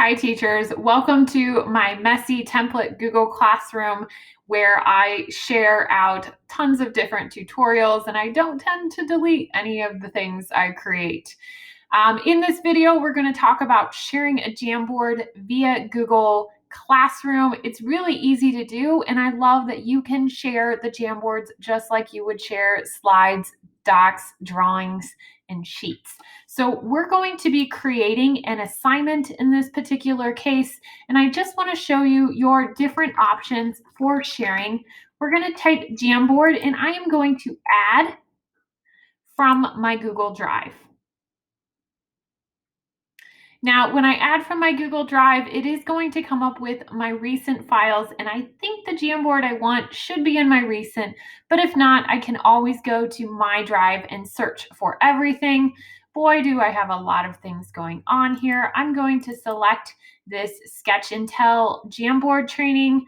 Hi, teachers. Welcome to my messy template Google Classroom where I share out tons of different tutorials and I don't tend to delete any of the things I create. In this video, we're going to talk about sharing a Jamboard via Google Classroom. It's really easy to do, and I love that you can share the Jamboards just like you would share slides, docs, drawings, and sheets. So we're going to be creating an assignment in this particular case, and I just want to show you your different options for sharing. We're going to type Jamboard, and I am going to add from my Google Drive. Now, when I add from my Google Drive, it is going to come up with my recent files, and I think the Jamboard I want should be in my recent, but if not, I can always go to my drive and search for everything. Boy, do I have a lot of things going on here. I'm going to select this Sketch and Tell Jamboard training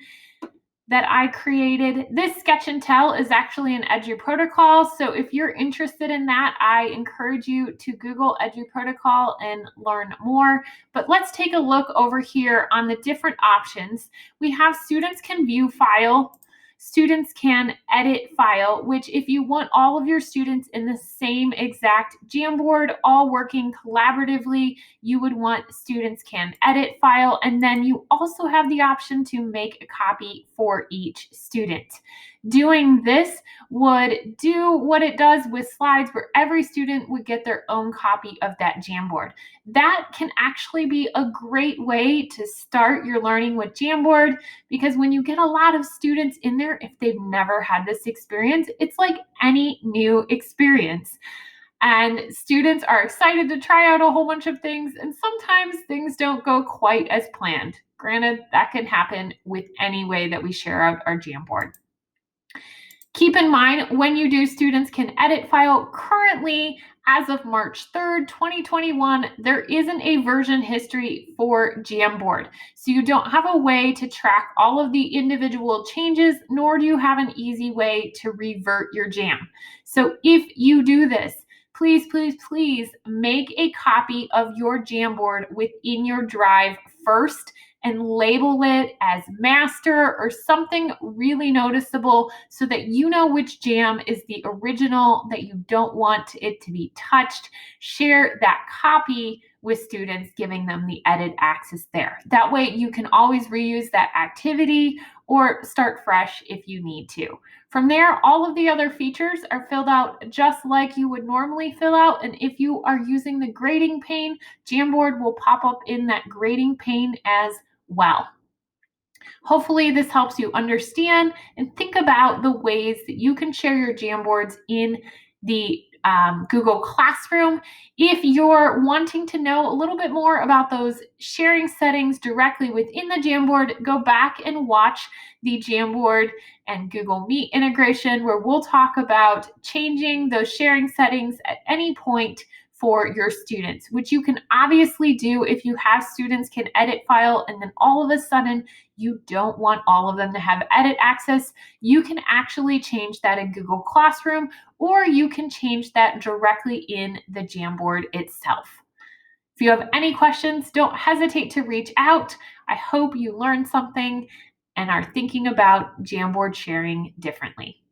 that I created. This Sketch and Tell is actually an Edu protocol. So if you're interested in that, I encourage you to Google Edu protocol and learn more. But let's take a look over here on the different options. We have students can view file. Students can edit file, which if you want all of your students in the same exact Jamboard, all working collaboratively, you would want students can edit file. And then you also have the option to make a copy for each student. Doing this would do what it does with slides, where every student would get their own copy of that Jamboard. That can actually be a great way to start your learning with Jamboard, because when you get a lot of students in there, if they've never had this experience, it's like any new experience. And students are excited to try out a whole bunch of things, and sometimes things don't go quite as planned. Granted, that can happen with any way that we share out our Jamboard. Keep in mind, when you do, students can edit file. Currently, as of March 3rd, 2021, there isn't a version history for Jamboard. So you don't have a way to track all of the individual changes, nor do you have an easy way to revert your Jam. So if you do this, please, please, please make a copy of your Jamboard within your drive first and label it as master or something really noticeable so that you know which Jam is the original, that you don't want it to be touched. Share that copy with students, giving them the edit access there. That way you can always reuse that activity or start fresh if you need to. From there, all of the other features are filled out just like you would normally fill out. And if you are using the grading pane, Jamboard will pop up in that grading pane as well. Hopefully this helps you understand and think about the ways that you can share your Jamboards in the Google Classroom. If you're wanting to know a little bit more about those sharing settings directly within the Jamboard, go back and watch the Jamboard and Google Meet integration, where we'll talk about changing those sharing settings at any point for your students, which you can obviously do if you have students can edit file and then all of a sudden you don't want all of them to have edit access. You can actually change that in Google Classroom, or you can change that directly in the Jamboard itself. If you have any questions, don't hesitate to reach out. I hope you learned something and are thinking about Jamboard sharing differently.